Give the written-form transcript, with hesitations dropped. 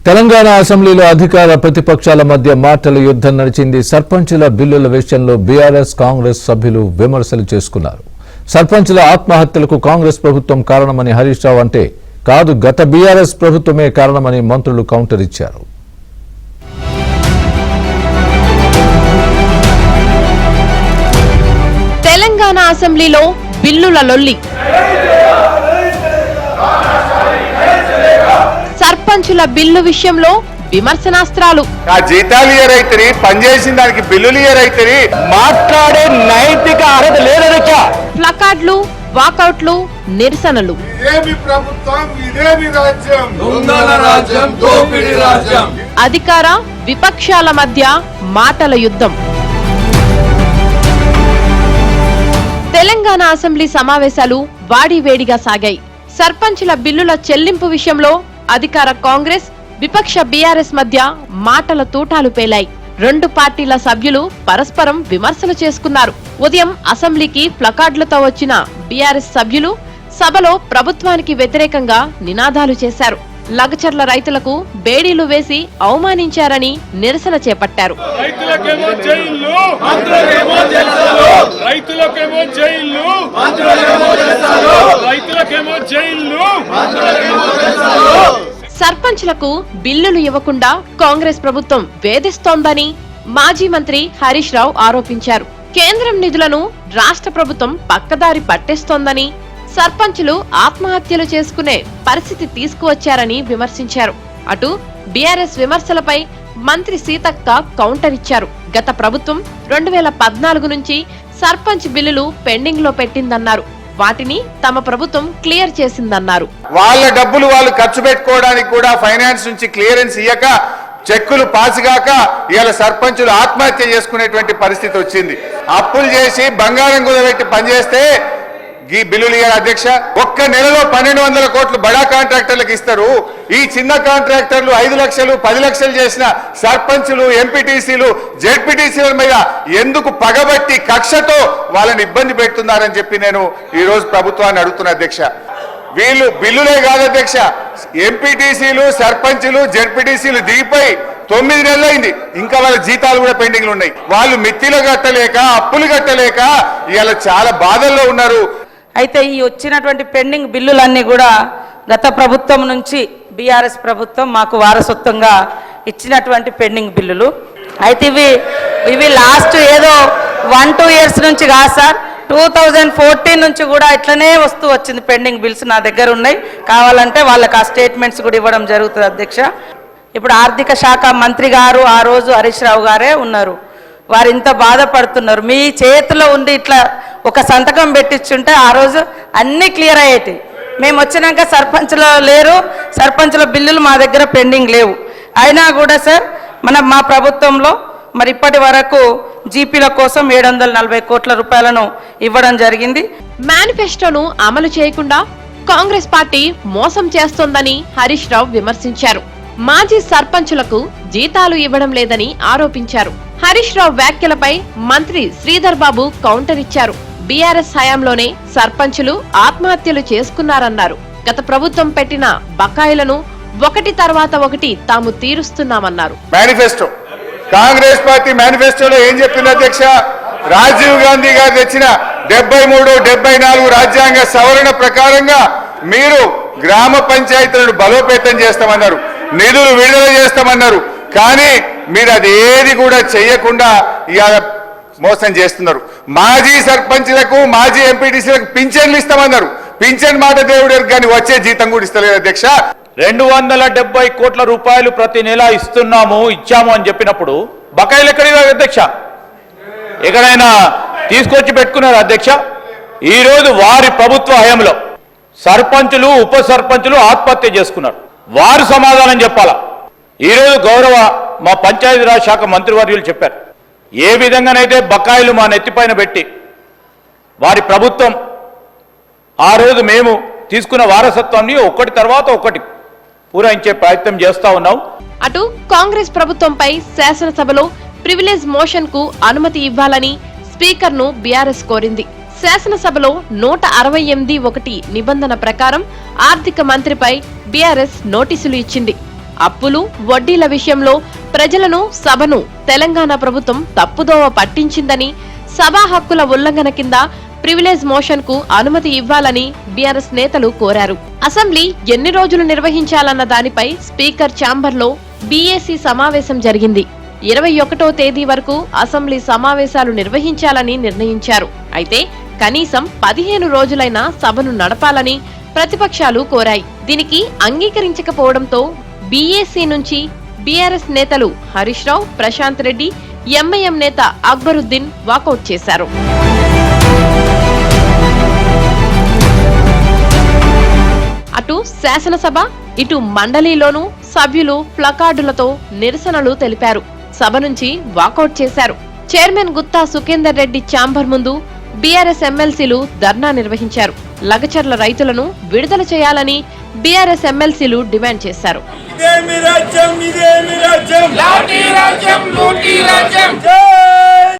తెలంగాణ అసెంబ్లీలో అధికార ప్రతిపక్షాల మధ్య మాటల యుద్ధం నడిచింది. సర్పంచుల బిల్లుల విషయంలో బీఆర్ఎస్ కాంగ్రెస్ సభ్యులు విమర్శలు చేసుకున్నారు. సర్పంచుల ఆత్మహత్యలకు కాంగ్రెస్ ప్రభుత్వం కారణమని హరీష్ రావు అంటే కాదు, గత బీఆర్ఎస్ ప్రభుత్వమే కారణమని మంత్రులు కౌంటర్ ఇచ్చారు. తెలంగాణ అసెంబ్లీలో బిల్లుల లొల్లి. సర్పంచుల బిల్లు విషయంలో విమర్శనాస్త్రాలు. జీతాలు ఇయరైతే పనిచేసిన దానికి బిల్లులు ఇయరైతే మాట్లాడే నైతిక అర్హత లేదనక ప్లకార్డులు, వాకౌట్లు, నిరసనలు. అధికార విపక్షాల మధ్య మాటల యుద్ధం. తెలంగాణ అసెంబ్లీ సమావేశాలు వాడివేడిగా సాగాయి. సర్పంచుల బిల్లుల చెల్లింపు విషయంలో అధికార కాంగ్రెస్, విపక్ష బీఆర్ఎస్ మధ్య మాటల తూటాలు పేలాయి. రెండు పార్టీల సభ్యులు పరస్పరం విమర్శలు చేసుకున్నారు. ఉదయం అసెంబ్లీకి ప్లకార్డులతో వచ్చిన బీఆర్ఎస్ సభ్యులు సభలో ప్రభుత్వానికి వ్యతిరేకంగా నినాదాలు చేశారు. లగచర్ల రైతులకు బేడీలు వేసి అవమానించారని నిరసన చేపట్టారు. సర్పంచ్లకు బిల్లులు ఇవ్వకుండా కాంగ్రెస్ ప్రభుత్వం వేధిస్తోందని మాజీ మంత్రి హరీష్ రావు ఆరోపించారు. కేంద్రం నిధులను రాష్ట్ర ప్రభుత్వం పక్కదారి పట్టేస్తోందని, సర్పంచులు ఆత్మహత్యలు చేసుకునే పరిస్థితి తీసుకువచ్చారని విమర్శించారు. అటు బీఆర్ఎస్ విమర్శలపై మంత్రి సీతక్క కౌంటర్ ఇచ్చారు. గత ప్రభుత్వం 2014 నుంచి సర్పంచ్ బిల్లులు పెండింగ్ లో పెట్టిందన్నారు. వాటిని తమ ప్రభుత్వం క్లియర్ చేసిందన్నారు. వాళ్ళ డబ్బులు వాళ్ళు ఖర్చు పెట్టుకోవడానికి కూడా ఫైనాన్స్ నుంచి క్లియరెన్స్ ఇయ్యక, చెక్కులు పాసుగాక ఇవాళ సర్పంచులు ఆత్మహత్య చేసుకునేటువంటి పరిస్థితి వచ్చింది. అప్పులు చేసి బంగారం కుదబెట్టి పనిచేస్తే ఈ బిల్లులు ఇయ్యారు అధ్యక్ష. ఒక్క నెలలో 1200 కోట్లు బడా కాంట్రాక్టర్లకు ఇస్తారు. ఈ చిన్న కాంట్రాక్టర్లు 5 లక్షలు 10 లక్షలు చేసిన సర్పంచులు, ఎంపీటీసీలు, జెడ్పీటీసీల మీద ఎందుకు పగబట్టి కక్షతో వాళ్ళని ఇబ్బంది పెడుతున్నారని చెప్పి నేను ఈ రోజు ప్రభుత్వాన్ని అడుగుతున్నా అధ్యక్ష. వీళ్ళు బిల్లులే కాదు అధ్యక్ష, ఎంపీటీసీలు, సర్పంచులు, జెడ్పీటీసీలు దిగిపోయి 9 నెలలైంది. ఇంకా వాళ్ళ జీతాలు కూడా పెండింగ్లు ఉన్నాయి. వాళ్ళు మిత్తిలు కట్టలేక, అప్పులు కట్టలేక ఇవాళ చాలా బాధల్లో ఉన్నారు. అయితే ఈ వచ్చినటువంటి పెండింగ్ బిల్లులన్నీ కూడా గత ప్రభుత్వం నుంచి బీఆర్ఎస్ ప్రభుత్వం మాకు వారసత్వంగా ఇచ్చినటువంటి పెండింగ్ బిల్లులు. అయితే ఇవి లాస్ట్ ఏదో 1-2 ఇయర్స్ నుంచి కాదు సార్, 2014 నుంచి కూడా ఇట్లనే వస్తూ వచ్చింది. పెండింగ్ బిల్స్ నా దగ్గర ఉన్నాయి, కావాలంటే వాళ్ళకి ఆ స్టేట్మెంట్స్ కూడా ఇవ్వడం జరుగుతుంది అధ్యక్ష. ఇప్పుడు ఆర్థిక శాఖ మంత్రి గారు ఆ రోజు హరీష్ రావు గారే ఉన్నారు. వారు ఇంత బాధపడుతున్నారు. మీ చేతిలో ఉండి ఇట్లా ఒక సంతకం పెట్టించుంటే ఆ రోజు అన్నీ క్లియర్ అయ్యేటి. మేము వచ్చినాక సర్పంచ్లో లేరు, సర్పంచ్ల బిల్లులు మా దగ్గర పెండింగ్ లేవు. అయినా కూడా సార్ మా ప్రభుత్వంలో మరి ఇప్పటి వరకు జీపీల కోసం 740 కోట్ల రూపాయలను ఇవ్వడం జరిగింది. మేనిఫెస్టోను అమలు చేయకుండా కాంగ్రెస్ పార్టీ మోసం చేస్తోందని హరీష్ రావు విమర్శించారు. మాజీ సర్పంచులకు జీతాలు ఇవ్వడం లేదని ఆరోపించారు. హరీష్ రావు వ్యాఖ్యలపై మంత్రి శ్రీధర్ బాబు కౌంటర్ ఇచ్చారు. బీఆర్ఎస్ హయాంలోనే సర్పంచులు ఆత్మహత్యలు చేసుకున్నారన్నారు. గత ప్రభుత్వం పెట్టిన బకాయిలను ఒకటి తర్వాత ఒకటి తాము తీరుస్తున్నామన్నారు. మేనిఫెస్టో, కాంగ్రెస్ పార్టీ మేనిఫెస్టోలో ఏం చెప్పింది అధ్యక్ష? రాజీవ్ గాంధీ గారు తెచ్చిన 73, 74 రాజ్యాంగ సవరణ ప్రకారంగా మీరు గ్రామ పంచాయతీలను బలోపేతం చేస్తామన్నారు, నిధులు విడుదల చేస్తామన్నారు. కానీ మీరు అదేది కూడా చేయకుండా ఇవాళ మోసం చేస్తున్నారు. మాజీ సర్పంచ్లకు, మాజీ ఎంపీటీసీలకు పింఛన్లు ఇస్తామన్నారు. పింఛన్ మాట దేవుడు కానీ వచ్చే జీతం కూడా ఇస్తలేదు అధ్యక్ష. 270 కోట్ల రూపాయలు ప్రతి నెల ఇచ్చాము అని చెప్పినప్పుడు బకాయిలు ఎక్కడికి అధ్యక్ష? ఎక్కడైనా తీసుకొచ్చి పెట్టుకున్నారు అధ్యక్ష? ఈరోజు వారి ప్రభుత్వ హయాంలో సర్పంచులు, ఉప సర్పంచులు ఆత్మహత్య చేసుకున్నారు. వారు సమాధానం చెప్పాలా? ఈరోజు గౌరవ మా పంచాయతీరాజ్ శాఖ మంత్రివర్యులు చెప్పారు, ఏ విధంగానైతే బకాయిలు మా నెత్తిపైన పెట్టి వారి ప్రభుత్వం ఆ రోజు మేము తీసుకున్న వారసత్వాన్ని ఒకటి తర్వాత ఒకటి పూరించే ప్రయత్నం చేస్తా ఉన్నాం. అటు కాంగ్రెస్ ప్రభుత్వంపై శాసనసభలో ప్రివిలేజ్ మోషన్ కు అనుమతి ఇవ్వాలని స్పీకర్ ను బీఆర్ఎస్ కోరింది. శాసనసభలో 168(1) నిబంధన ప్రకారం ఆర్థిక మంత్రిపై బీఆర్ఎస్ నోటీసులు ఇచ్చింది. అప్పులు వడ్డీల విషయంలో ప్రజలను సభను తెలంగాణ ప్రభుత్వం తప్పుదోవ పట్టించిందని, సభా హక్కుల ఉల్లంఘన కింద ప్రివిలేజ్ మోషన్ కు అనుమతి ఇవ్వాలని బీఆర్ఎస్ నేతలు కోరారు. అసెంబ్లీ ఎన్ని రోజులు నిర్వహించాలన్న దానిపై స్పీకర్ ఛాంబర్లో బీఏసీ సమావేశం జరిగింది. 21వ తేదీ వరకు అసెంబ్లీ సమావేశాలు నిర్వహించాలని నిర్ణయించారు. అయితే కనీసం 15 రోజులైనా సభను నడపాలని ప్రతిపక్షాలు కోరాయి. దీనికి అంగీకరించకపోవడంతో బీఏసీ నుంచి బీఆర్ఎస్ నేతలు హరీష్ రావు, ప్రశాంత్ రెడ్డి, ఎంఐఎం నేత అక్బరుద్దీన్ వాకౌట్ చేశారు. అటు శాసనసభ, ఇటు మండలిలోనూ సభ్యులు ప్లకార్డులతో నిరసనలు తెలిపారు. సభ నుంచి వాకౌట్ చేశారు. చైర్మన్ గుత్తా సుఖేందర్ రెడ్డి ఛాంబర్ ముందు బీఆర్ఎస్ ఎమ్మెల్సీలు ధర్నా నిర్వహించారు. లగచర్ల రైతులను విడుదల చేయాలని బీఆర్ఎస్ ఎమ్మెల్సీలు డిమాండ్ చేశారు.